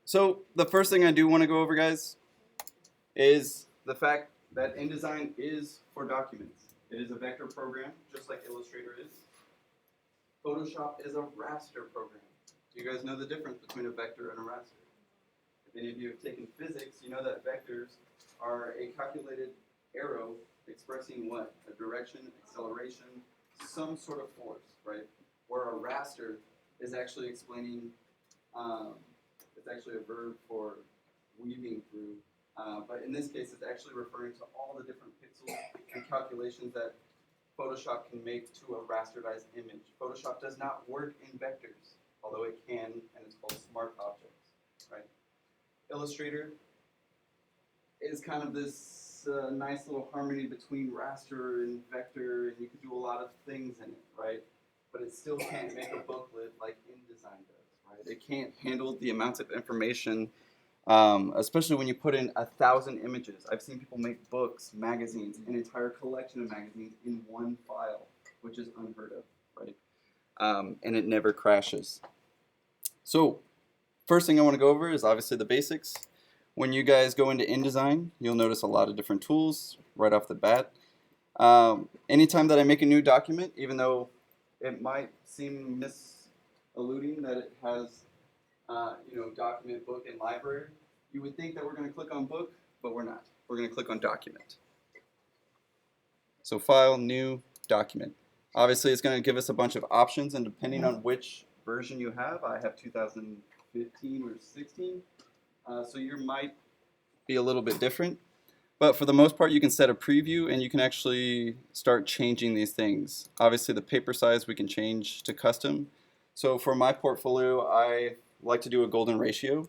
So the first thing I do want to go over, guys, is the fact that InDesign is for documents. It is a vector program, just like Illustrator is. Photoshop is a raster program. Do you guys know the difference between a vector and a raster? If any of you have taken physics, you know that vectors are a calculated arrow expressing what? A direction, acceleration, some sort of force, right? Where a raster is actually explaining, it's actually a verb for weaving through. But in this case, it's actually referring to all the different pixels and calculations that Photoshop can make to a rasterized image. Photoshop does not work in vectors, although it can, and it's called smart objects, right? Illustrator is kind of this nice little harmony between raster and vector, and you can do a lot of things in it, right? But it still can't make a booklet like InDesign does, right? It can't handle the amounts of information, especially when you put in 1,000 images. I've seen people make books, magazines, an entire collection of magazines in one file, which is unheard of, right? And it never crashes. So, first thing I want to go over is obviously the basics. When you guys go into InDesign, you'll notice a lot of different tools right off the bat. Anytime that I make a new document, even though it might seem misalluding that it has document, book, and library, you would think that we're going to click on book, but we're not. We're going to click on document. So file, new, document. Obviously, it's going to give us a bunch of options, and depending on which version you have, I have 2015 or 16, so yours might be a little bit different. But for the most part, you can set a preview, and you can actually start changing these things. Obviously, the paper size we can change to custom. So for my portfolio, I like to do a golden ratio.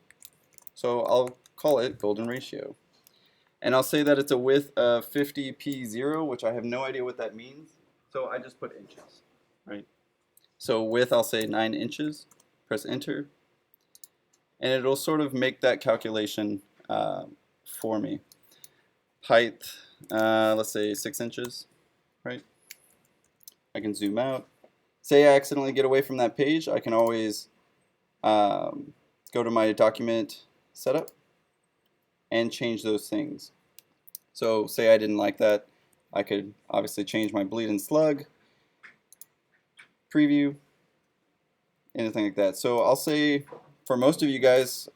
So I'll call it golden ratio. And I'll say that it's a width of 50p0, which I have no idea what that means. So I just put inches, right? So width, I'll say 9 inches. Press enter. And it'll sort of make that calculation for me. Height, let's say 6 inches, right? I can zoom out. Say I accidentally get away from that page, I can always go to my document setup and change those things. So say I didn't like that, I could obviously change my bleed and slug, preview, anything like that. So I'll say for most of you guys,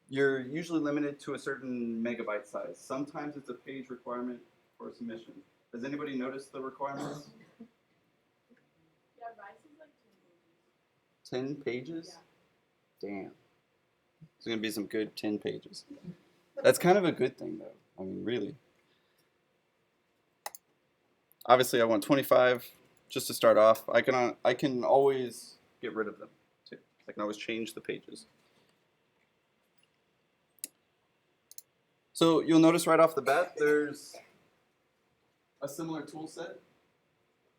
you're usually limited to a certain megabyte size. Sometimes it's a page requirement for a submission. Does anybody notice the requirements? Yeah, Rice is like 10 pages. 10 pages? Yeah. Damn. There's going to be some good 10 pages. That's kind of a good thing, though. I mean, really. Obviously, I want 25 just to start off. I can always get rid of them, too. I can always change the pages. So you'll notice right off the bat, there's a similar tool set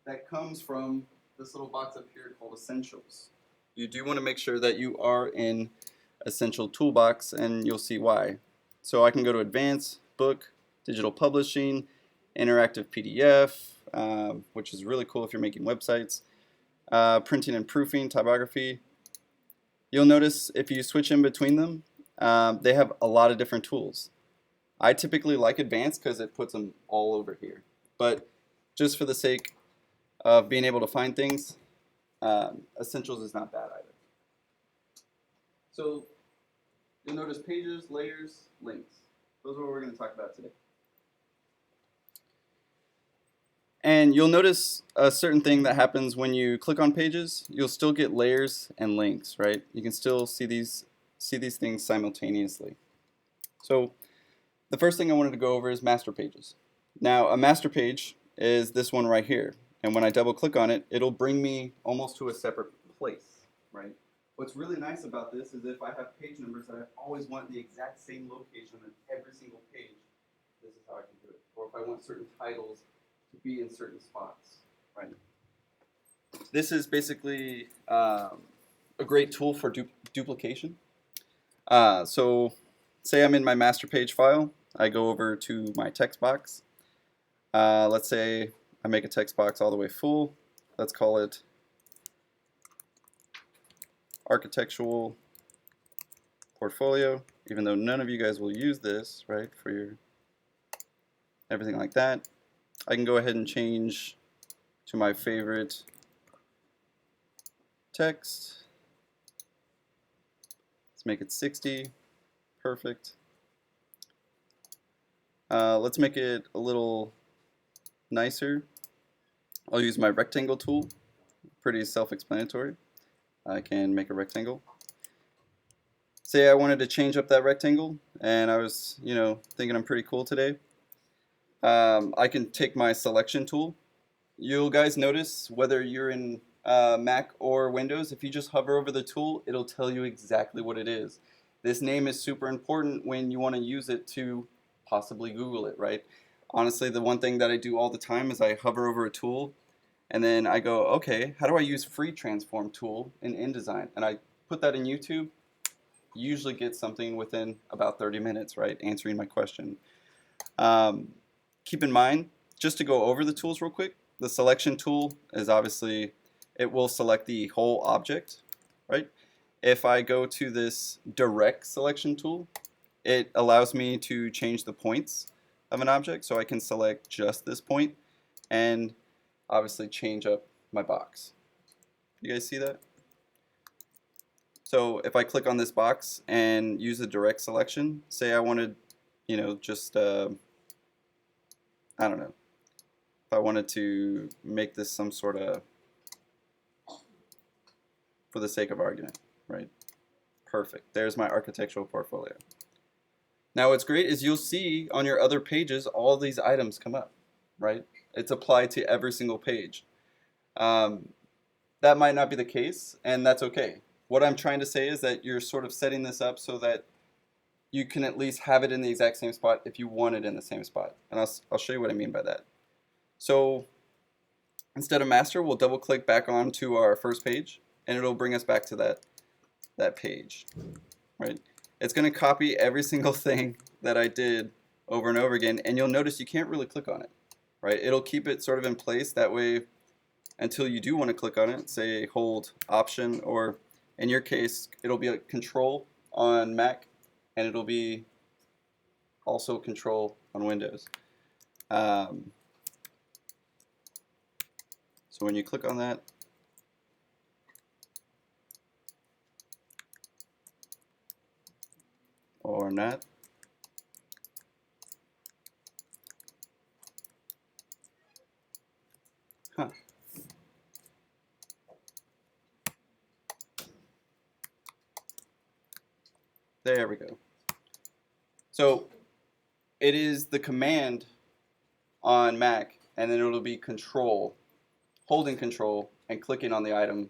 that comes from this little box up here called Essentials. You do want to make sure that you are in Essential Toolbox, and you'll see why. So I can go to Advanced, Book, Digital Publishing, Interactive PDF, which is really cool if you're making websites, Printing and Proofing, Typography. You'll notice if you switch in between them, they have a lot of different tools. I typically like Advanced because it puts them all over here. But just for the sake of being able to find things, Essentials is not bad either. So you'll notice pages, layers, links. Those are what we're going to talk about today. And you'll notice a certain thing that happens when you click on pages. You'll still get layers and links, right? You can still see these things simultaneously. So the first thing I wanted to go over is master pages. Now, a master page is this one right here. And when I double click on it, it'll bring me almost to a separate place, right? What's really nice about this is if I have page numbers that I always want the exact same location on every single page, this is how I can do it. Or if I want certain titles to be in certain spots, right? This is basically a great tool for duplication. So say I'm in my master page file. I go over to my text box. Let's say I make a text box all the way full. Let's call it architectural portfolio, even though none of you guys will use this, right, for your everything like that. I can go ahead and change to my favorite text. Let's make it 60. Perfect. Let's make it a little nicer. I'll use my rectangle tool. Pretty self-explanatory. I can make a rectangle. Say I wanted to change up that rectangle, and I was, thinking I'm pretty cool today. I can take my selection tool. You'll guys notice whether you're in Mac or Windows, if you just hover over the tool, it'll tell you exactly what it is. This name is super important when you want to use it to possibly Google it, right? Honestly, the one thing that I do all the time is I hover over a tool and then I go, okay, how do I use free transform tool in InDesign? And I put that in YouTube, usually get something within about 30 minutes, right? Answering my question. Keep in mind, just to go over the tools real quick, the selection tool is obviously, it will select the whole object, right? If I go to this direct selection tool, it allows me to change the points of an object, so I can select just this point and obviously change up my box. You guys see that? So if I click on this box and use the direct selection, say I wanted, just, I don't know, if I wanted to make this some sort of, for the sake of argument, right? Perfect. There's my architectural portfolio. Now what's great is you'll see on your other pages all these items come up, right? It's applied to every single page. That might not be the case, and that's okay. What I'm trying to say is that you're sort of setting this up so that you can at least have it in the exact same spot if you want it in the same spot. And I'll show you what I mean by that. So instead of master, we'll double click back onto our first page, and it'll bring us back to that page, right? It's going to copy every single thing that I did over and over again, and you'll notice you can't really click on it, right? It'll keep it sort of in place that way until you do want to click on it, say hold option, or in your case, it'll be a control on Mac, and it'll be also control on Windows. So when you click on that, or not, huh. There we go. So it is the command on Mac, and then it'll be control, holding control, and clicking on the item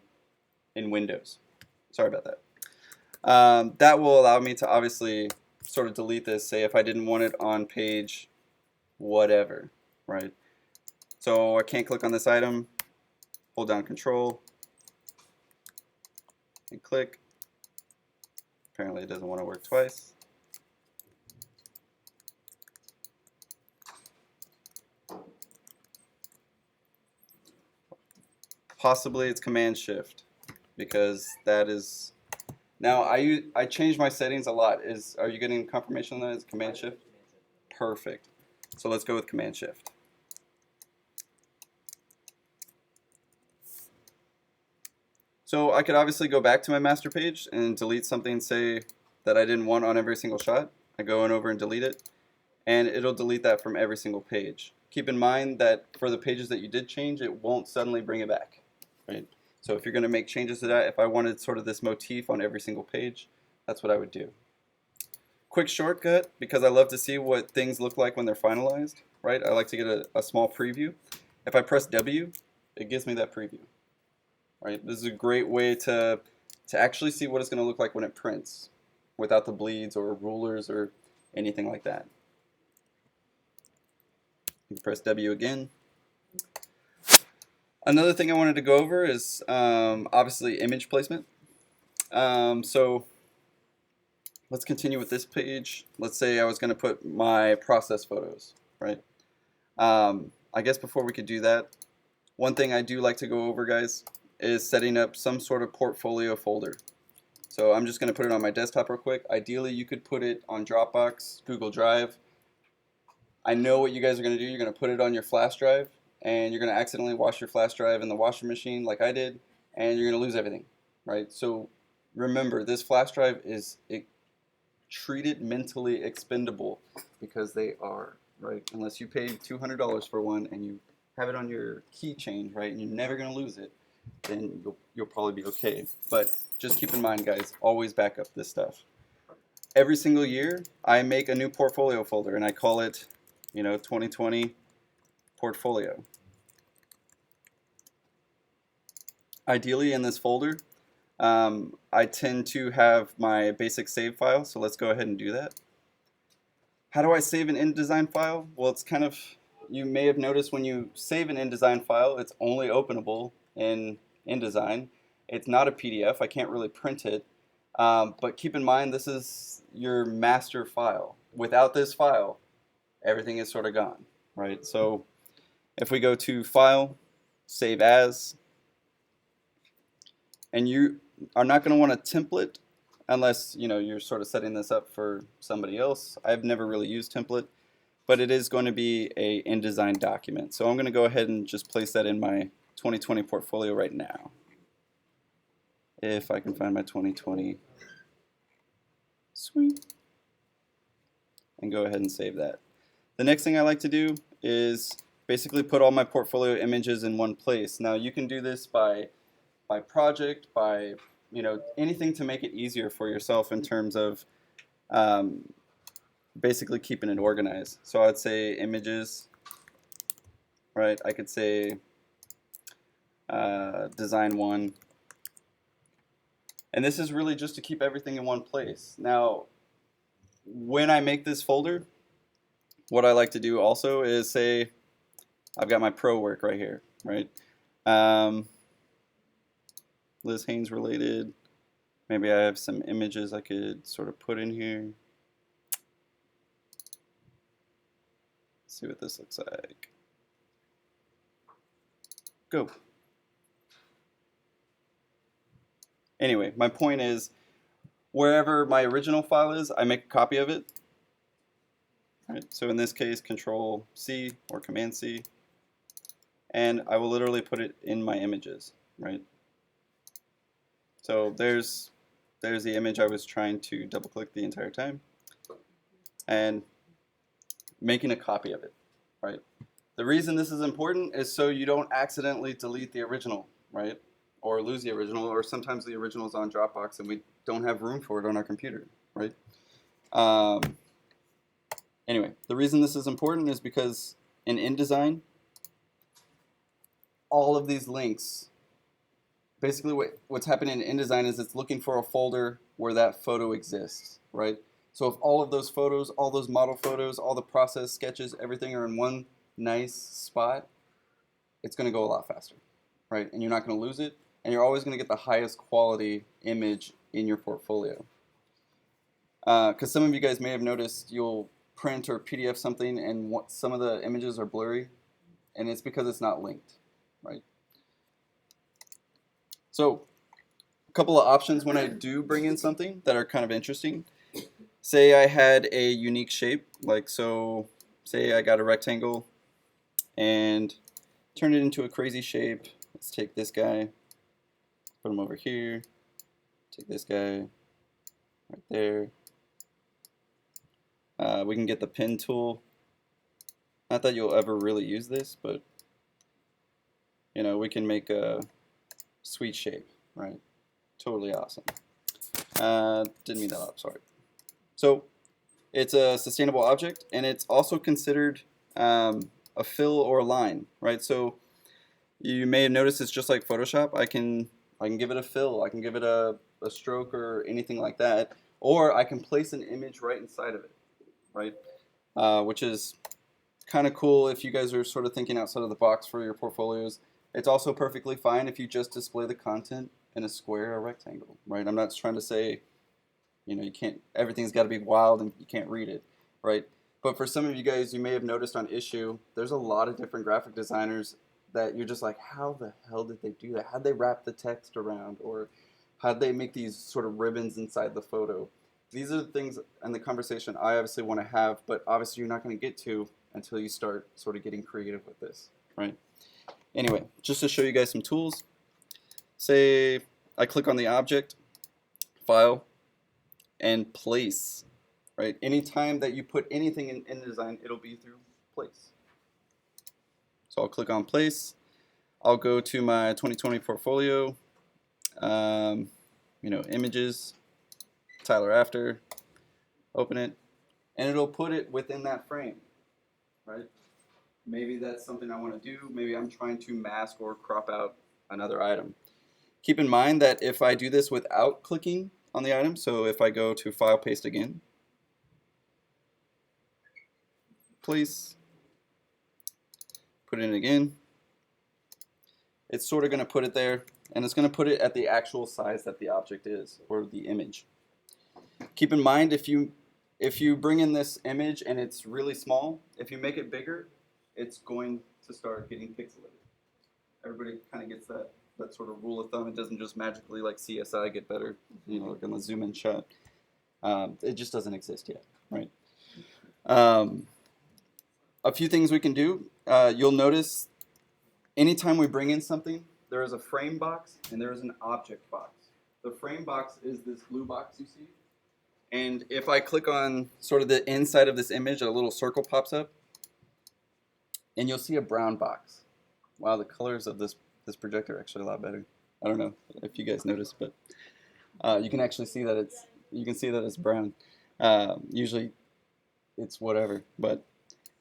in Windows. Sorry about that. That will allow me to obviously sort of delete this, say if I didn't want it on page whatever, right? So I can't click on this item, hold down control, and click. Apparently it doesn't want to work twice. Possibly it's Command Shift, because that is, now I changed my settings a lot. Are you getting confirmation on that? Is Command Shift? Perfect. So let's go with Command Shift. So I could obviously go back to my master page and delete something, say, that I didn't want on every single shot. I go in over and delete it, and it'll delete that from every single page. Keep in mind that for the pages that you did change, it won't suddenly bring it back, right? So if you're going to make changes to that, if I wanted sort of this motif on every single page, that's what I would do. Quick shortcut, because I love to see what things look like when they're finalized, right? I like to get a small preview. If I press W, it gives me that preview. Right? This is a great way to actually see what it's going to look like when it prints without the bleeds or rulers or anything like that. You press W again. Another thing I wanted to go over is obviously image placement. So let's continue with this page. Let's say I was going to put my process photos, right? I guess before we could do that, one thing I do like to go over, guys, is setting up some sort of portfolio folder. So I'm just going to put it on my desktop real quick. Ideally, you could put it on Dropbox, Google Drive. I know what you guys are going to do. You're going to put it on your flash drive, and you're going to accidentally wash your flash drive in the washing machine like I did, and you're going to lose everything, right? So remember, this flash drive is treated mentally expendable because they are, right? Unless you paid $200 for one and you have it on your keychain, right, and you're never going to lose it, then you'll probably be okay. But just keep in mind, guys, always back up this stuff. Every single year, I make a new portfolio folder, and I call it, 2020 portfolio. Ideally, in this folder, I tend to have my basic save file, so let's go ahead and do that. How do I save an InDesign file? Well, it's kind of, you may have noticed when you save an InDesign file, it's only openable in InDesign. It's not a PDF. I can't really print it. But keep in mind, this is your master file. Without this file, everything is sort of gone, right? So if we go to File, Save As, and you are not going to want a template unless you're sort of setting this up for somebody else. I've never really used template, but it is going to be a InDesign document. So I'm going to go ahead and just place that in my 2020 portfolio right now. If I can find my 2020, sweet, and go ahead and save that. The next thing I like to do is basically put all my portfolio images in one place. Now you can do this by project, by anything to make it easier for yourself in terms of basically keeping it organized. So I'd say images, right? I could say design one. And this is really just to keep everything in one place. Now, when I make this folder, what I like to do also is say, I've got my pro work right here, right? Liz Haynes related. Maybe I have some images I could sort of put in here. Let's see what this looks like. Go. Anyway, my point is, wherever my original file is, I make a copy of it. Right? So in this case, Control C or Command C, and I will literally put it in my images, right? So there's the image I was trying to double click the entire time, and making a copy of it, right? The reason this is important is so you don't accidentally delete the original, right? Or lose the original, or sometimes the original is on Dropbox and we don't have room for it on our computer, right? Anyway, the reason this is important is because in InDesign, all of these links, basically what's happening in InDesign is it's looking for a folder where that photo exists, right? So if all of those photos, all those model photos, all the process sketches, everything are in one nice spot, it's going to go a lot faster, right? And you're not going to lose it, and you're always going to get the highest quality image in your portfolio. Because some of you guys may have noticed you'll print or PDF something and some of the images are blurry, and it's because it's not linked, right? So a couple of options when I do bring in something that are kind of interesting. Say I had a unique shape, like so, say I got a rectangle and turned it into a crazy shape. Let's take this guy, put him over here, take this guy right there. We can get the pen tool. Not that you'll ever really use this, but we can make a sweet shape, right? Totally awesome. Didn't mean that up, sorry. So it's a sustainable object, and it's also considered a fill or a line, right? So you may have noticed it's just like Photoshop. I can give it a fill, I can give it a stroke or anything like that, or I can place an image right inside of it, right? Which is kind of cool if you guys are sort of thinking outside of the box for your portfolios. It's also perfectly fine if you just display the content in a square or rectangle, right? I'm not trying to say, you can't, everything's got to be wild and you can't read it, right? But for some of you guys, you may have noticed on Issue, there's a lot of different graphic designers that you're just like, how the hell did they do that? How'd they wrap the text around? Or How'd they make these sort of ribbons inside the photo? These are the things and the conversation I obviously want to have, but obviously you're not going to get to until you start sort of getting creative with this, right? Anyway, just to show you guys some tools, say I click on the object, file, and place, right? Anytime that you put anything in InDesign, it'll be through place. So I'll click on place. I'll go to my 2020 portfolio, images, Tyler after, open it, and it'll put it within that frame, right? Maybe that's something I want to do. Maybe I'm trying to mask or crop out another item. Keep in mind that if I do this without clicking on the item, so if I go to file, paste again, place, put it in again, it's sort of going to put it there, and it's going to put it at the actual size that the object is, or the image. Keep in mind, if you bring in this image and it's really small, if you make it bigger, it's going to start getting pixelated. Everybody kind of gets that sort of rule of thumb. It doesn't just magically, like CSI, get better, like on the zoom in shot. It just doesn't exist yet, right? A few things we can do. You'll notice anytime we bring in something, there is a frame box and there is an object box. The frame box is this blue box you see. And if I click on sort of the inside of this image, a little circle pops up. And you'll see a brown box. Wow, the colors of this projector are actually a lot better. I don't know if you guys noticed, but you can actually see that it's brown. Usually it's whatever, but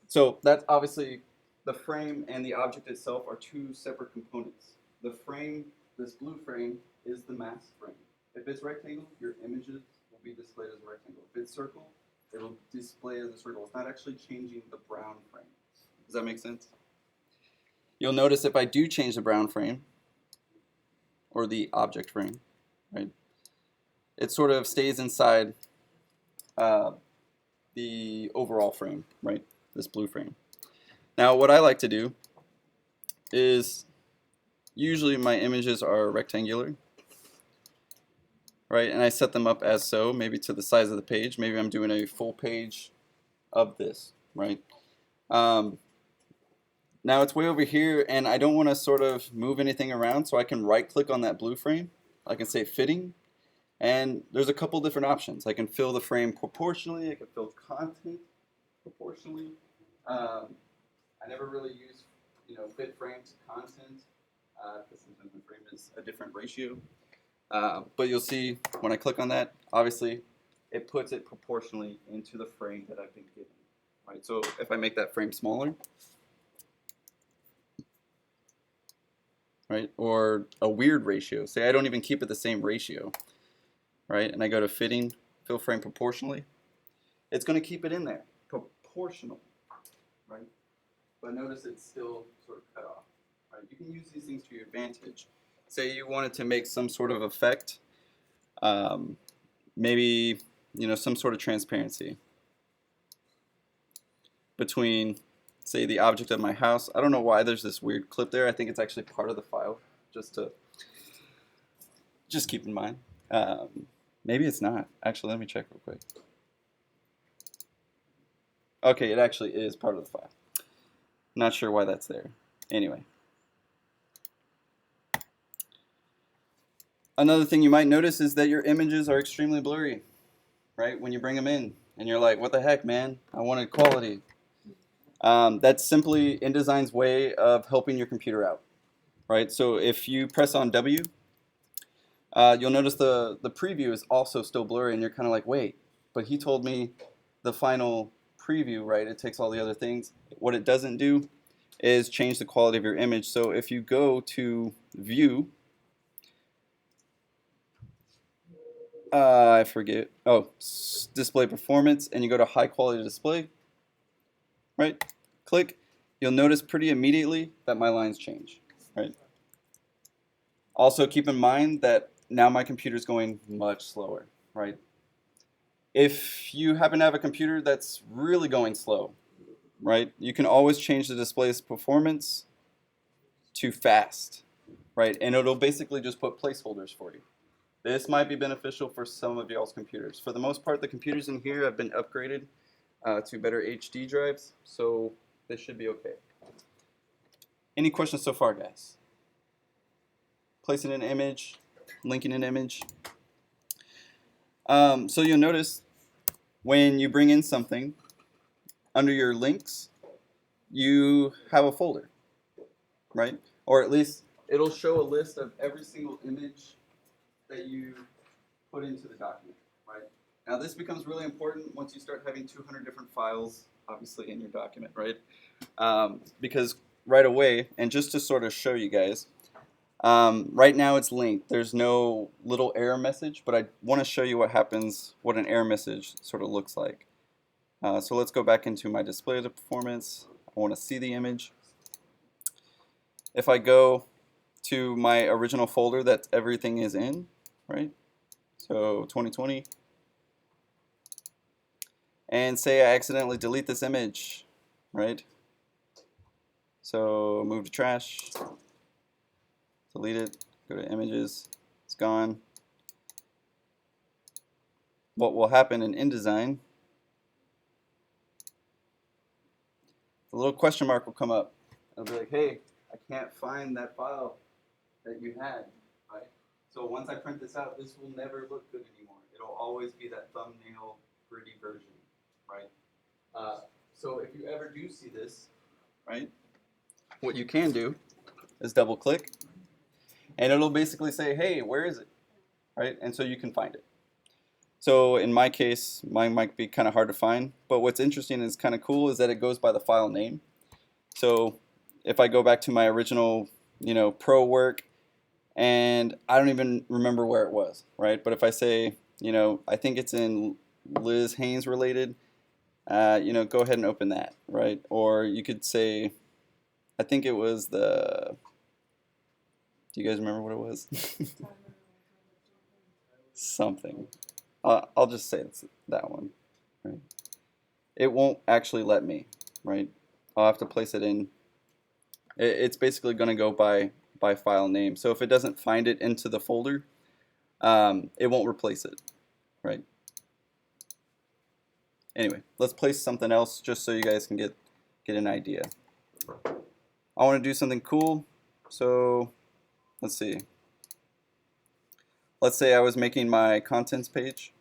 so that's obviously the frame and the object itself are two separate components. The frame, this blue frame, is the mask frame. If it's rectangle, your images will be displayed as a rectangle. If it's circle, it'll display as a circle. It's not actually changing the brown frame. Does that make sense? You'll notice if I do change the brown frame, or the object frame, right, it sort of stays inside the overall frame, right, this blue frame. Now what I like to do is, usually my images are rectangular, right, and I set them up as so, maybe to the size of the page. Maybe I'm doing a full page of this, right? Now it's way over here, and I don't want to sort of move anything around, so I can right-click on that blue frame. I can say fitting, and there's a couple different options. I can fill the frame proportionally. I can fill content proportionally. I never really use, fit frame to content, because sometimes the frame is a different ratio. But you'll see when I click on that, obviously, it puts it proportionally into the frame that I've been given. Right. So if I make that frame smaller, right, or a weird ratio. Say I don't even keep it the same ratio, right, and I go to fitting, fill frame proportionally. It's going to keep it in there, proportional, right? But notice it's still sort of cut off, right? You can use these things to your advantage. Say you wanted to make some sort of effect, maybe, some sort of transparency between, say, the object of my house. I don't know why there's this weird clip there. I think it's actually part of the file, just keep in mind. Maybe it's not. Actually, let me check real quick. Okay, it actually is part of the file. Not sure why that's there. Anyway. Another thing you might notice is that your images are extremely blurry, right? When you bring them in, and you're like, what the heck, man? I wanted quality. That's simply InDesign's way of helping your computer out, right? So if you press on W, you'll notice the preview is also still blurry, and you're kind of like, wait, but he told me the final preview, right? It takes all the other things. What it doesn't do is change the quality of your image. So if you go to View, I forget, Display Performance, and you go to High Quality Display, right? Click, you'll notice pretty immediately that my lines change, right? Also keep in mind that now my computer's going much slower, right? If you happen to have a computer that's really going slow, right, you can always change the display's performance to fast, right? And it'll basically just put placeholders for you, This might be beneficial for some of y'all's computers. For the most part, the computers in here have been upgraded to better HD drives, so this should be okay. Any questions so far, guys? Placing an image, linking an image. So you'll notice when you bring in something, under your links, you have a folder, right? Or at least it'll show a list of every single image that you put into the document, right? Now this becomes really important once you start having 200 different files, obviously, in your document, right? Because right away, and just to sort of show you guys, right now it's linked. There's no little error message, but I want to show you what happens, what an error message sort of looks like. So let's go back into my display of the performance. I want to see the image. If I go to my original folder that everything is in, right? So 2020. And say I accidentally delete this image, right? So move to trash, delete it, go to images, it's gone. What will happen in InDesign, the little question mark will come up. It'll be like, hey, I can't find that file that you had, right? So once I print this out, this will never look good anymore. It'll always be that thumbnail gritty version, right? So if you ever do see this, right, what you can do is double click, and it'll basically say, hey, where is it, right? And so you can find it. So in my case, mine might be kind of hard to find, but what's interesting and is kind of cool is that it goes by the file name. So if I go back to my original, pro work, and I don't even remember where it was, right? But if I say, I think it's in Liz Haynes related, go ahead and open that, right? Or you could say, I think it was do you guys remember what it was? Something. I'll just say it's that one, right? It won't actually let me, right? I'll have to place it in. It's basically going to go by file name. So if it doesn't find it into the folder, it won't replace it, right? Anyway, let's place something else just so you guys can get an idea. I want to do something cool, so let's see. Let's say I was making my contents page.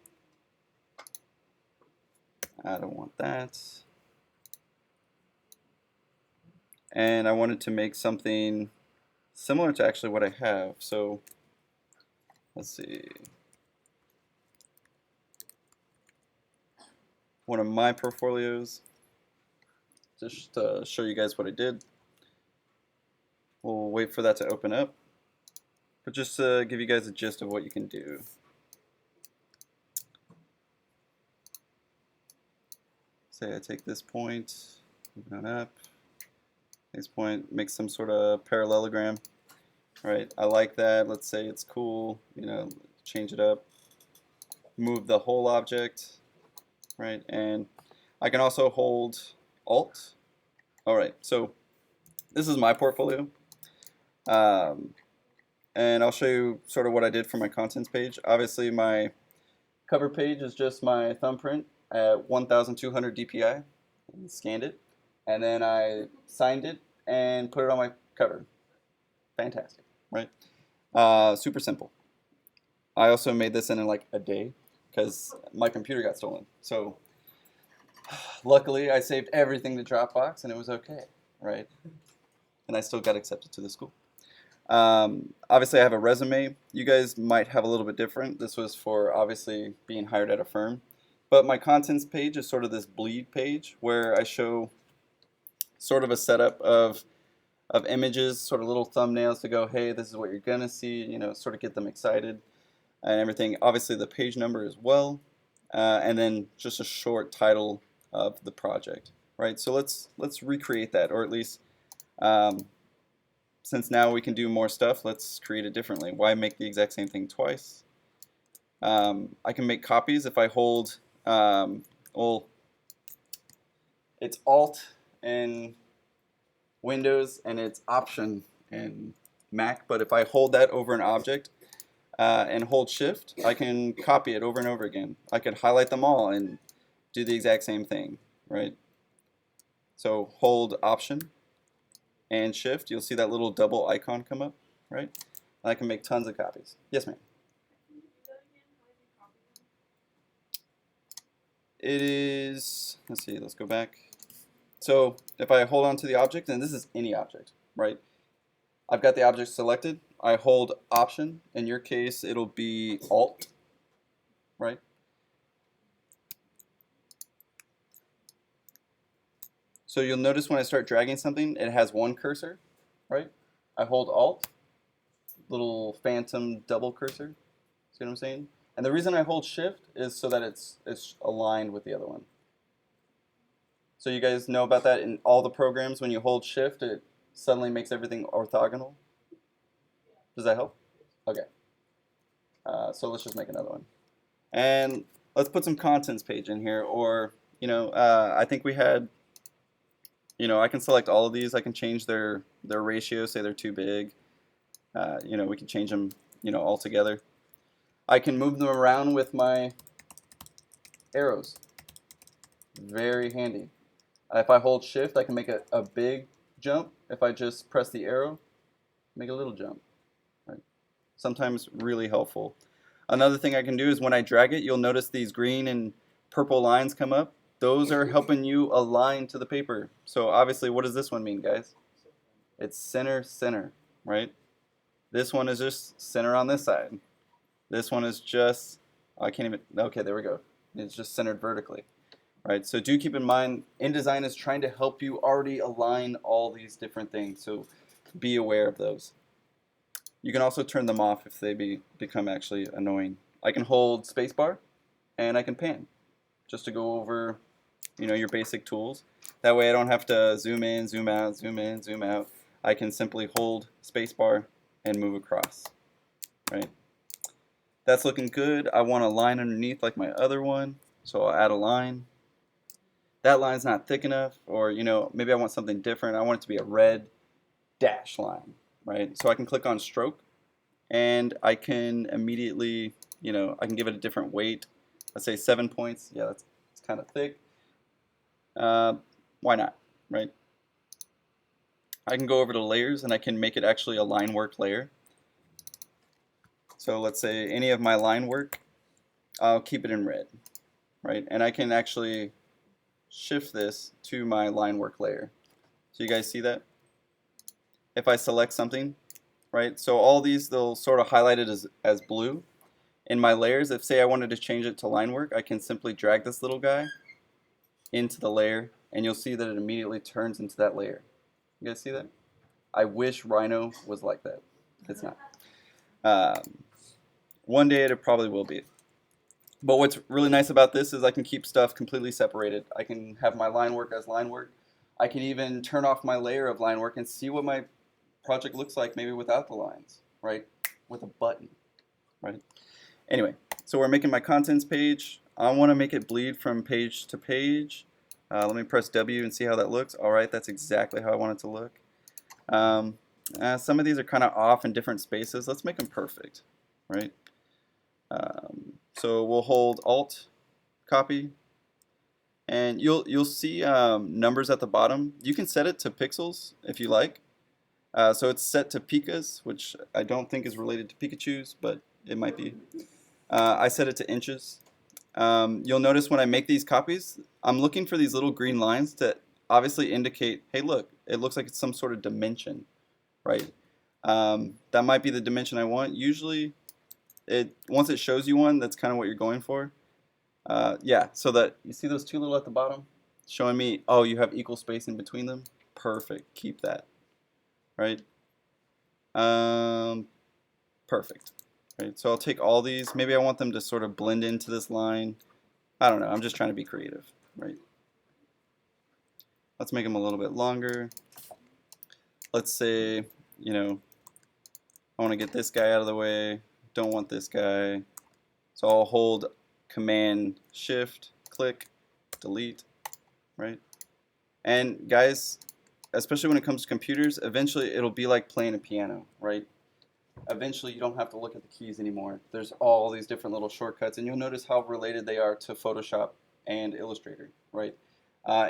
I don't want that. And I wanted to make something similar to actually what I have. So let's see. One of my portfolios, just to show you guys what I did. We'll wait for that to open up. But just to give you guys a gist of what you can do. Say I take this point, move it up. Next point, make some sort of parallelogram. Right, I like that. Let's say it's cool. Change it up. Move the whole object. Right, and I can also hold Alt. All right, so this is my portfolio. And I'll show you sort of what I did for my contents page. Obviously, my cover page is just my thumbprint at 1200 DPI. And scanned it, and then I signed it and put it on my cover. Fantastic, right? Super simple. I also made this in like a day because my computer got stolen. So luckily, I saved everything to Dropbox, and it was okay, right? And I still got accepted to the school. Obviously, I have a resume. You guys might have a little bit different. This was for obviously being hired at a firm. But my contents page is sort of this bleed page where I show sort of a setup of images, sort of little thumbnails to go, hey, this is what you're going to see, sort of get them excited and everything. Obviously, the page number as well. And then just a short title of the project, right? So let's recreate that, or at least since now we can do more stuff, let's create it differently. Why make the exact same thing twice? I can make copies if I hold, well, it's Alt in Windows and it's Option in Mac, but if I hold that over an object, and hold shift, I can copy it over and over again. I could highlight them all and do the exact same thing, right? So hold option and shift, you'll see that little double icon come up, right? And I can make tons of copies. Yes, ma'am. Can you do that again? How did you copy them? It is, let's see, let's go back. So if I hold on to the object, and this is any object, right? I've got the object selected. I hold option. In your case, it'll be alt, right? So you'll notice when I start dragging something, it has one cursor, right? I hold alt, little phantom double cursor. See what I'm saying? And the reason I hold shift is so that it's aligned with the other one. So you guys know about that in all the programs. When you hold shift, it suddenly makes everything orthogonal. Does that help? Okay. So let's just make another one. And let's put some contents page in here, or, I think we had, I can select all of these. I can change their ratio, say they're too big. We can change them, all together. I can move them around with my arrows. Very handy. If I hold shift, I can make a big jump. If I just press the arrow, make a little jump. Right? Sometimes really helpful. Another thing I can do is when I drag it, you'll notice these green and purple lines come up. Those are helping you align to the paper. So obviously, what does this one mean, guys? It's center, center, right? This one is just center on this side. This one is just, I can't even, okay, there we go. It's just centered vertically, right? So do keep in mind, InDesign is trying to help you already align all these different things. So be aware of those. You can also turn them off if they become actually annoying. I can hold spacebar and I can pan just to go over, your basic tools. That way I don't have to zoom in, zoom out, zoom in, zoom out. I can simply hold spacebar and move across, right? That's looking good. I want a line underneath like my other one, so I'll add a line. That line's not thick enough, or maybe I want something different. I want it to be a red dash line, right? So I can click on stroke, and I can immediately, I can give it a different weight. Let's say 7 points. Yeah, it's kind of thick. Why not, right? I can go over to layers, and I can make it actually a line work layer. So let's say any of my line work, I'll keep it in red, right? And I can actually shift this to my line work layer. So you guys see that? If I select something, right? So all these, they'll sort of highlight it as blue. In my layers, if say I wanted to change it to line work, I can simply drag this little guy into the layer, and you'll see that it immediately turns into that layer. You guys see that? I wish Rhino was like that. It's not. One day it probably will be. But what's really nice about this is I can keep stuff completely separated. I can have my line work as line work. I can even turn off my layer of line work and see what my project looks like maybe without the lines, right? With a button, right? Anyway, so we're making my contents page. I want to make it bleed from page to page. Let me press W and see how that looks. All right, that's exactly how I want it to look. Some of these are kind of off in different spaces. Let's make them perfect, right? So we'll hold Alt, copy, and you'll see numbers at the bottom. You can set it to pixels if you like. So it's set to pikas, which I don't think is related to Pikachu's, but it might be. I set it to inches. You'll notice when I make these copies, I'm looking for these little green lines that obviously indicate, hey, look, it looks like it's some sort of dimension, right? That might be the dimension I want. Usually, once it shows you one, that's kind of what you're going for. Yeah, so that you see those two little at the bottom, showing me, oh, you have equal space in between them. Perfect. Keep that. Right. Perfect. Right. So I'll take all these. Maybe I want them to sort of blend into this line. I don't know. I'm just trying to be creative. Right. Let's make them a little bit longer. Let's say, I want to get this guy out of the way. Don't want this guy. So I'll hold Command Shift, click, delete, right? And guys, especially when it comes to computers, eventually it'll be like playing a piano, right? eventually you don't have to look at the keys anymore. There's all these different little shortcuts, and you'll notice how related they are to Photoshop and Illustrator, right?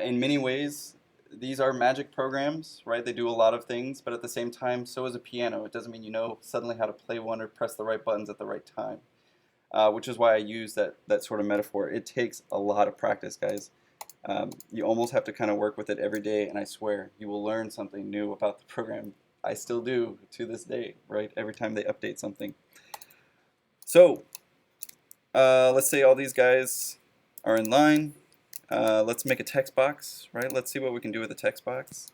In many ways, these are magic programs, right? They do a lot of things, but at the same time, so is a piano. It doesn't mean you know suddenly how to play one or press the right buttons at the right time, which is why I use that sort of metaphor. It takes a lot of practice, guys. You almost have to kind of work with it every day, and I swear you will learn something new about the program. I still do to this day, right? Every time they update something. So let's say all these guys are in line. Let's make a text box, right? Let's see what we can do with a text box.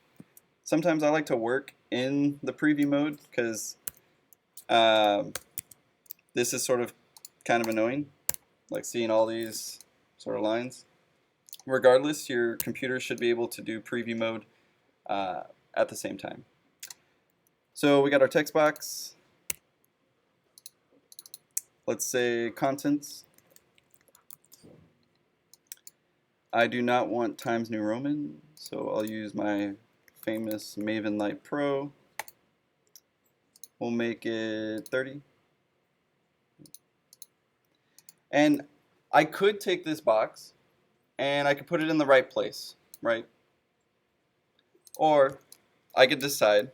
Sometimes I like to work in the preview mode because this is sort of kind of annoying, like seeing all these sort of lines. Regardless, your computer should be able to do preview mode at the same time. So we got our text box. Let's say contents. I do not want Times New Roman, so I'll use my famous Maven Light Pro. We'll make it 30. And I could take this box and I could put it in the right place, right? Or I could decide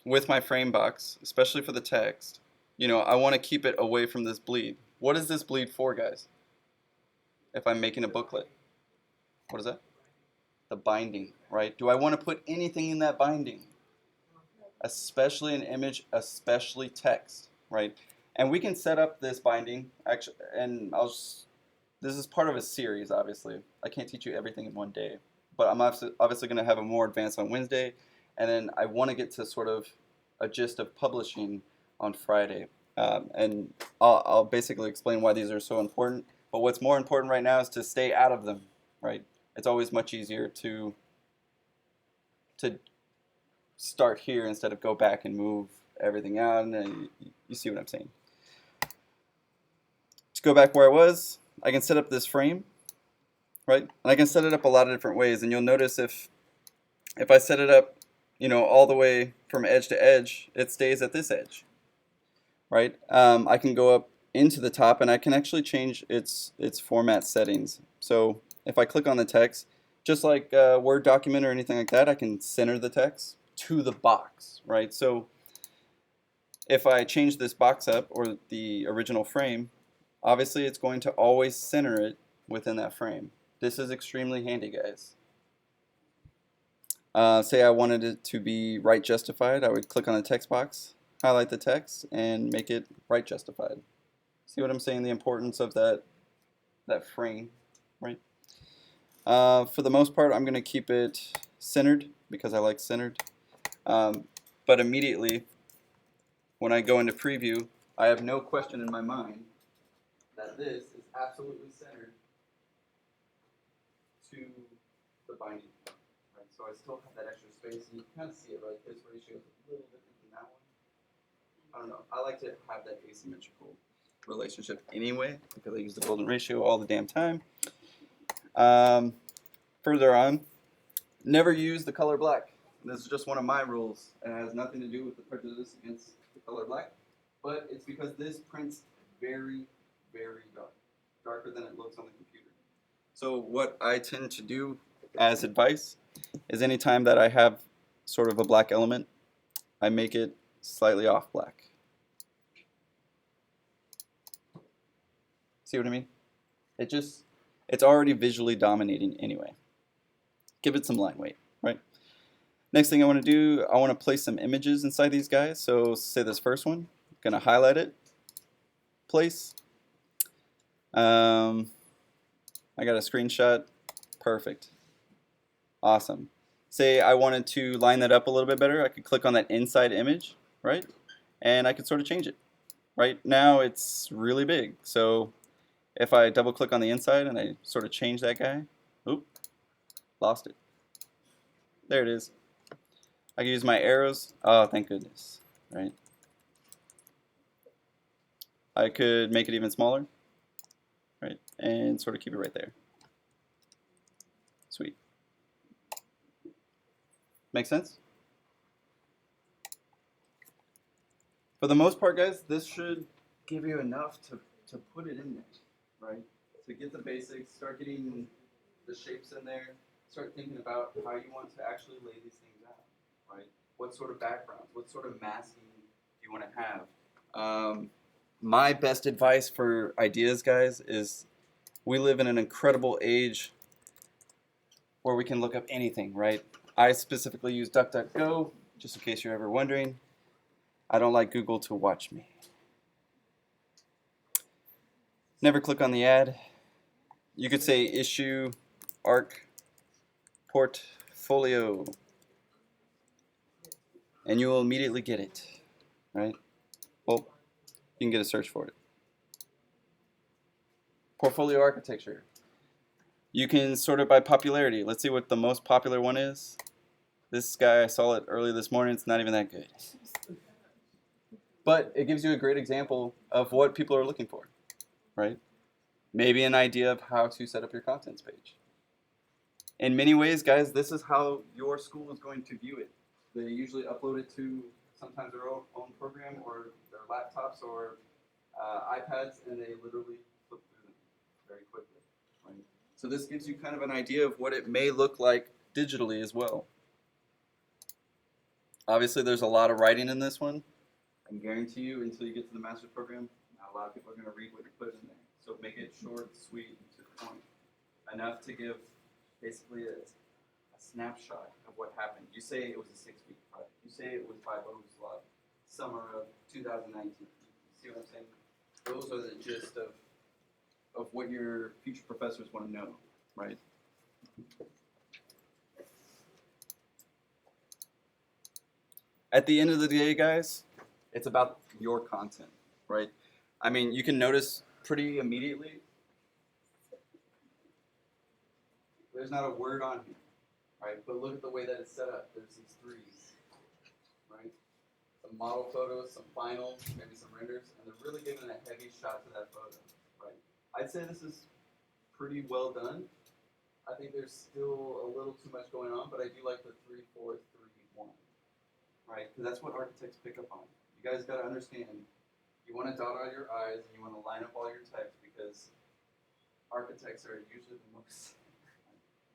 with my frame box, especially for the text, you know, I want to keep it away from this bleed. What is this bleed for, guys? If I'm making a booklet, what is that? The binding, right? Do I want to put anything in that binding? Especially an image, especially text, right? And we can set up this binding, actually, and this is part of a series, obviously. I can't teach you everything in one day, but I'm obviously going to have a more advanced on Wednesday, and then I want to get to sort of a gist of publishing on Friday. And I'll basically explain why these are so important. But what's more important right now is to stay out of them, right? It's always much easier to start here instead of go back and move everything out. And you see what I'm saying. To go back where I was, I can set up this frame, right? And I can set it up a lot of different ways. And you'll notice if I set it up, you know, all the way from edge to edge, it stays at this edge, right? I can go up into the top and I can actually change its format settings. So if I click on the text, just like a Word document or anything like that, I can center the text to the box, right? So if I change this box up or the original frame, obviously it's going to always center it within that frame. This is extremely handy, guys. Say I wanted it to be right justified, I would click on the text box, highlight the text, and make it right justified. See what I'm saying? The importance of that frame, right? For the most part, I'm going to keep it centered because I like centered. But immediately, when I go into preview, I have no question in my mind that this is absolutely centered to the binding. Right? So I still have that extra space, and you can kind of see it, right? This ratio is a little different than that one. I don't know. I like to have that asymmetrical relationship anyway because I use the golden ratio all the damn time. Further on, never use the color black. This is just one of my rules. It has nothing to do with the prejudice against the color black, but it's because this prints very, very dark, darker than it looks on the computer. So what I tend to do as advice is anytime that I have sort of a black element, I make it slightly off black. See what I mean? It's already visually dominating anyway. Give it some line weight, right? Next thing I want to do, I want to place some images inside these guys. So say this first one, I'm going to highlight it, place. I got a screenshot, perfect, awesome. Say I wanted to line that up a little bit better, I could click on that inside image, right? And I could sort of change it. Right now it's really big, so if I double click on the inside and I sort of change that guy, oop, lost it. There it is. I can use my arrows. Oh, thank goodness, right? I could make it even smaller, right? And sort of keep it right there. Sweet. Make sense? For the most part, guys, this should give you enough to put it in there, right? To get the basics, start getting the shapes in there, start thinking about how you want to actually lay these things out, right? What sort of backgrounds, what sort of masking do you want to have? My best advice for ideas, guys, is we live in an incredible age where we can look up anything, right? I specifically use DuckDuckGo, just in case you're ever wondering. I don't like Google to watch me. Never click on the ad. You could say issue, arc, portfolio, and you will immediately get it, right? Well, you can get a search for it. Portfolio architecture. You can sort it by popularity. Let's see what the most popular one is. This guy, I saw it early this morning. It's not even that good. But it gives you a great example of what people are looking for, right? Maybe an idea of how to set up your contents page. In many ways, guys, this is how your school is going to view it. They usually upload it to sometimes their own program or their laptops or iPads, and they literally flip through them very quickly. Right? So this gives you kind of an idea of what it may look like digitally as well. Obviously, there's a lot of writing in this one. I can guarantee you, until you get to the master's program, not a lot of people are going to read what you put in there. So make it short, sweet, and to the point. Enough to give basically a snapshot of what happened. You say it was a 6-week project. You say it was by Boguslav, summer of 2019. See what I'm saying? Those are the gist of what your future professors want to know, right? At the end of the day, guys, it's about your content, right? I mean, you can notice pretty immediately there's not a word on here, right? But look at the way that it's set up. There's these threes, right? Some model photos, some final, maybe some renders, and they're really giving a heavy shot to that photo, right? I'd say this is pretty well done. I think there's still a little too much going on, but I do like the 3-4-3-1, right? Because that's what architects pick up on. You guys got to understand, you want to dot all your I's and you want to line up all your text because architects are usually the most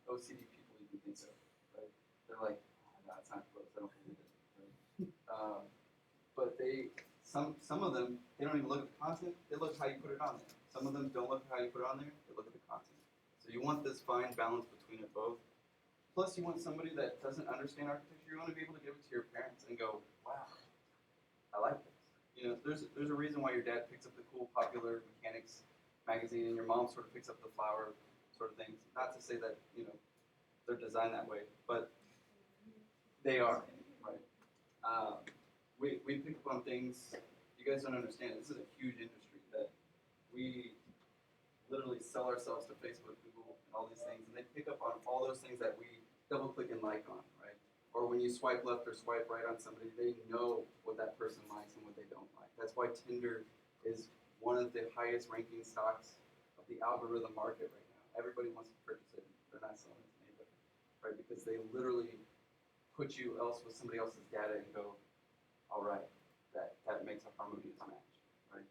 OCD people you can think of, right? They're like, oh, no, it's not close, I don't believe it, right? But some of them, they don't even look at the content, they look at how you put it on there. Some of them don't look at how you put it on there, they look at the content. So you want this fine balance between it both. Plus you want somebody that doesn't understand architecture, you want to be able to give it to your parents and go, wow, I like this. You know, there's a reason why your dad picks up the cool popular mechanics magazine and your mom sort of picks up the flower sort of things. Not to say that, you know, they're designed that way, but they are, right? We pick up on things, you guys don't understand, this is a huge industry that we literally sell ourselves to Facebook, Google, and all these things, and they pick up on all those things that we double click and like on, right? Or when you swipe left or swipe right on somebody, they know what that person likes and what they don't like. That's why Tinder is one of the highest ranking stocks of the algorithm market right now. Everybody wants to purchase it. They're not selling it to anybody, right? Because they literally put you else with somebody else's data and go, all right, that makes a harmonious match, right?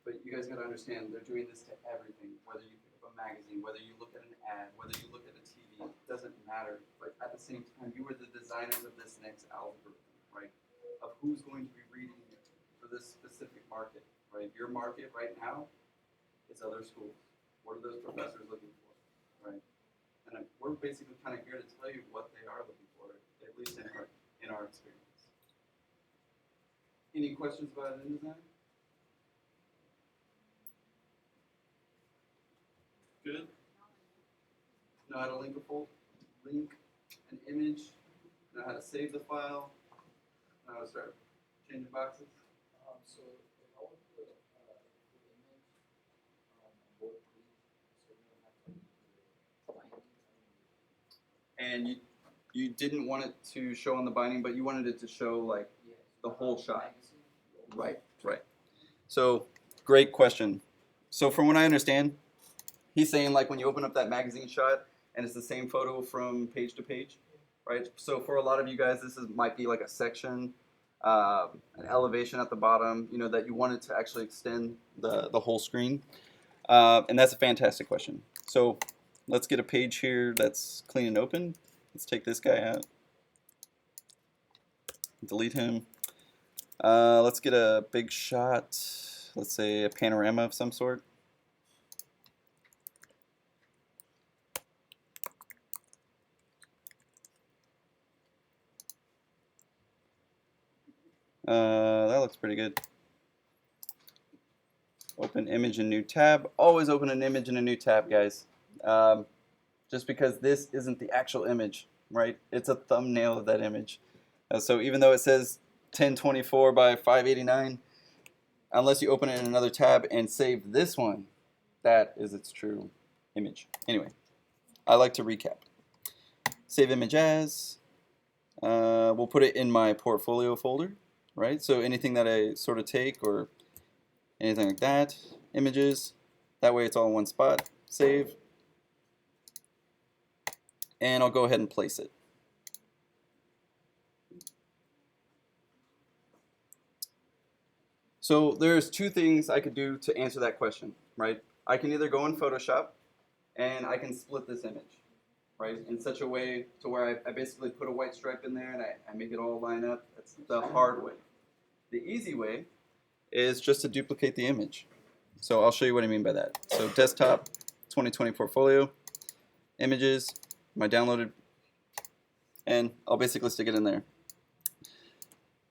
But you guys got to understand, they're doing this to everything. Whether you pick up a magazine, whether you look at an ad, whether you look at a TV, it doesn't matter. But at the same time, you are the designers of this next algorithm, right? Of who's going to be reading for this specific market, right? Your market right now is other schools. What are those professors looking for, right? And we're basically kind of here to tell you what they are looking for, at least in our experience. Any questions about InDesign? Good. Know how to link an image, know how to save the file, know how to start changing boxes. So if I want to put image on both page, so we don't have to do the binding. And you didn't want it to show on the binding, but you wanted it to show like the whole shot. Right. So great question. So from what I understand, he's saying like when you open up that magazine shot and it's the same photo from page to page, right? So for a lot of you guys, this might be like a section. an elevation at the bottom, you know, that you wanted to actually extend the whole screen. And that's a fantastic question. So let's get a page here that's clean and open. Let's take this guy out, delete him. Let's get a big shot, let's say a panorama of some sort. That looks pretty good. Open image in new tab. Always open an image in a new tab, guys. Just because this isn't the actual image, right? It's a thumbnail of that image. So even though it says 1024 by 589, unless you open it in another tab and save this one, that is its true image. Anyway, I like to recap. Save image as. We'll put it in my portfolio folder, right? So anything that I sort of take or anything like that, images, that way it's all in one spot. Save. And I'll go ahead and place it. So there's two things I could do to answer that question, right? I can either go in Photoshop and I can split this image, right? In such a way to where I basically put a white stripe in there and I make it all line up. That's the hard way. The easy way is just to duplicate the image. So I'll show you what I mean by that. So desktop, 2020 portfolio, images, my downloaded, and I'll basically stick it in there.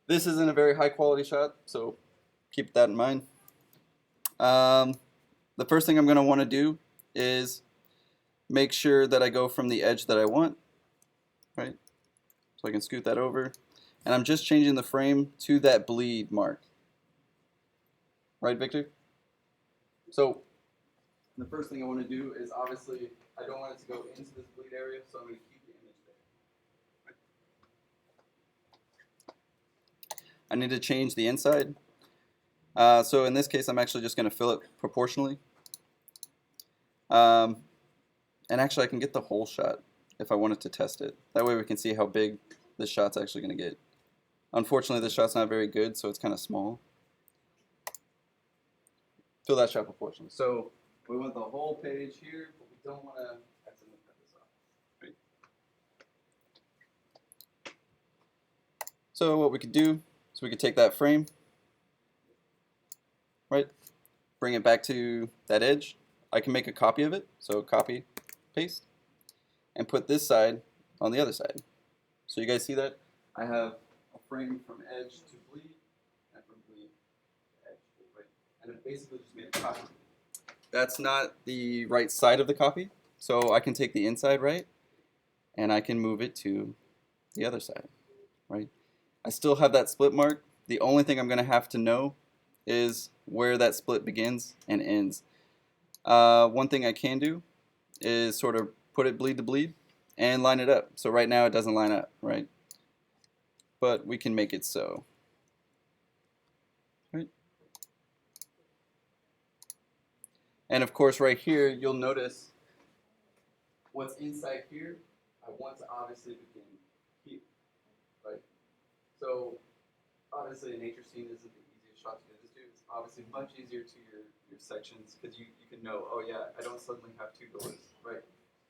This isn't a very high quality shot, so keep that in mind. The first thing I'm going to want to do is make sure that I go from the edge that I want, right? So I can scoot that over. And I'm just changing the frame to that bleed mark. Right, Victor? So the first thing I want to do is obviously I don't want it to go into this bleed area, so I'm going to keep the image there. I need to change the inside. So in this case, I'm actually just going to fill it proportionally. And actually, I can get the whole shot if I wanted to test it. That way we can see how big this shot's actually going to get. Unfortunately, this shot's not very good, so it's kind of small. Fill that shot proportionally. So we want the whole page here, but we don't want to accidentally cut this off. Right? So what we could do is we could take that frame, right? Bring it back to that edge. I can make a copy of it, so copy, paste, and put this side on the other side. So you guys see that? I have a frame from edge to bleed, and from bleed to edge, right? And it basically just made a copy. That's not the right side of the copy, so I can take the inside right, and I can move it to the other side, right? I still have that split mark. The only thing I'm going to have to know is where that split begins and ends. One thing I can do is sort of put it bleed to bleed and line it up. So right now it doesn't line up, right? But we can make it so. Right? And of course right here you'll notice what's inside here I want to obviously begin here, right? So obviously a nature scene isn't the easiest shot to do this to. It's obviously much easier to your sections because you can know, oh yeah, I don't suddenly have two doors, right?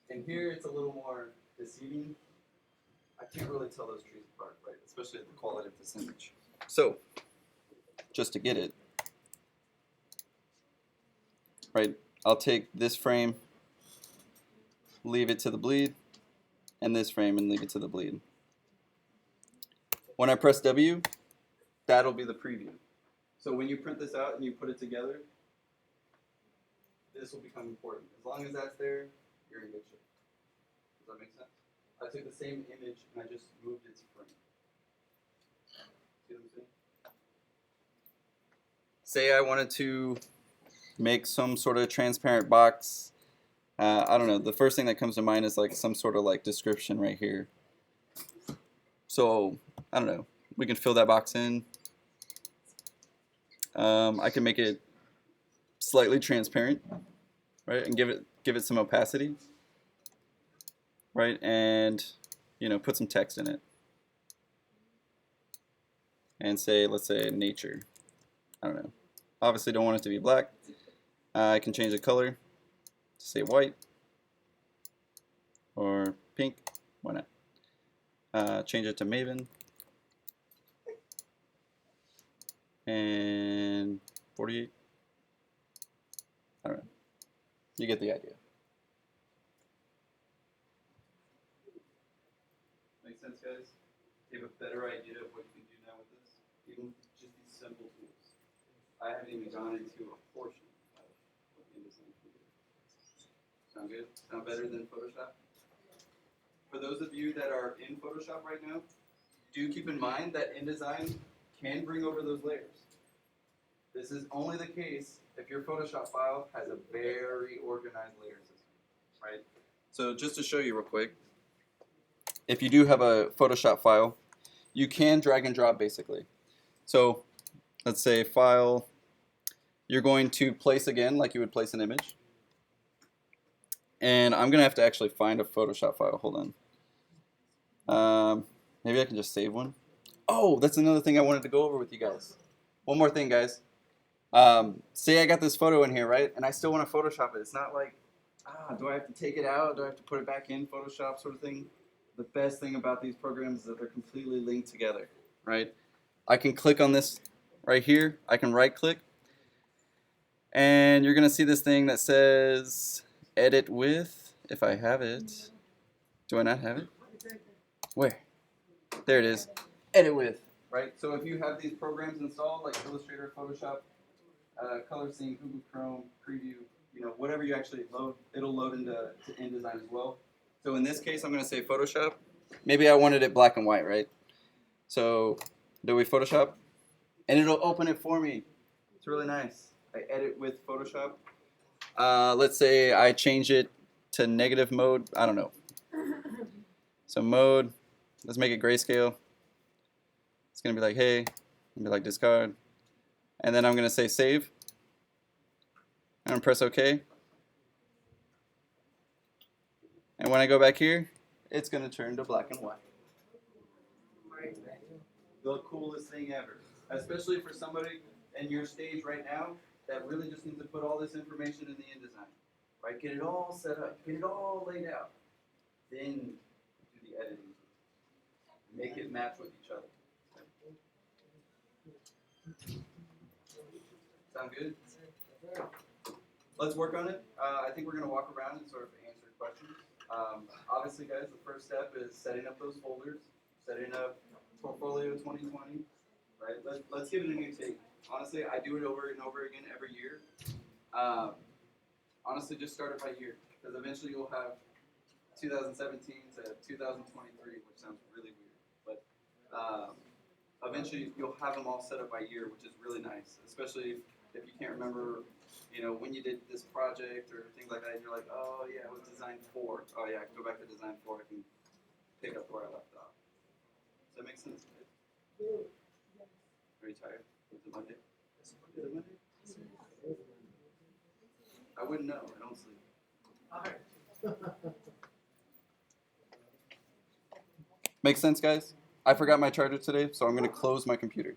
And here it's a little more deceiving. I can't really tell those trees apart, right? Especially at the quality of this image. So, just to get it, right, I'll take this frame, leave it to the bleed, and this frame and leave it to the bleed. When I press W, that'll be the preview. So when you print this out and you put it together, this will become important. As long as that's there, you're in good shape. Does that make sense? I took the same image and I just moved its frame. See what I'm saying? Say I wanted to make some sort of transparent box. I don't know. The first thing that comes to mind is like some sort of like description right here. So I don't know. We can fill that box in. I can make it slightly transparent, right, and give it some opacity, right, and put some text in it, and say, let's say nature. I don't know. Obviously don't want it to be black. I can change the color to say white or pink. Why not? Change it to Maven. And 48. I don't know. You get the idea. Make sense, guys? You have a better idea of what you can do now with this? Even just these simple tools. I haven't even gone into a portion of what Indesign can do. Sound good? Sound better than Photoshop? For those of you that are in Photoshop right now, do keep in mind that InDesign can bring over those layers. This is only the case if your Photoshop file has a very organized layer system, right? So just to show you real quick, if you do have a Photoshop file, you can drag and drop basically. So let's say file, you're going to place again like you would place an image. And I'm gonna have to actually find a Photoshop file, hold on. Maybe I can just save one. Oh, that's another thing I wanted to go over with you guys. One more thing, guys. Say I got this photo in here, right? And I still want to Photoshop it. It's not like, do I have to take it out? Do I have to put it back in Photoshop sort of thing? The best thing about these programs is that they're completely linked together, right? I can click on this right here. I can right click. And you're going to see this thing that says edit with, if I have it. Do I not have it? Where? There it is. Edit with, right? So if you have these programs installed, like Illustrator, Photoshop, Color Sync, Google Chrome, Preview, you know, whatever you actually load, it'll load into InDesign as well. So in this case, I'm going to say Photoshop. Maybe I wanted it black and white, right? So do we Photoshop? And it'll open it for me. It's really nice. I edit with Photoshop. Let's say I change it to negative mode. I don't know. So mode, let's make it grayscale. It's going to be like, hey, and be like discard. And then I'm going to say save. I'm going to press OK. And when I go back here, it's going to turn to black and white. The coolest thing ever. Especially for somebody in your stage right now that really just needs to put all this information in the InDesign. Right? Get it all set up. Get it all laid out. Then do the editing. Make it match with each other. Sound good? Let's work on it. I think we're going to walk around and sort of answer questions. Obviously, guys, the first step is setting up those folders, setting up Portfolio 2020. Right? Let's give it a new take. Honestly, I do it over and over again every year. Honestly, just start it by year, because eventually you'll have 2017 to 2023, which sounds really weird, but eventually you'll have them all set up by year, which is really nice, especially if you can't remember, you know, when you did this project or things like that, and you're like, oh yeah, it was design 4. Oh yeah, I can go back to design 4, I can pick up where I left off. Does that make sense? Are you tired? Is it Monday? Is it Monday? I wouldn't know, I don't sleep. Make sense, guys? I forgot my charger today, so I'm going to close my computer.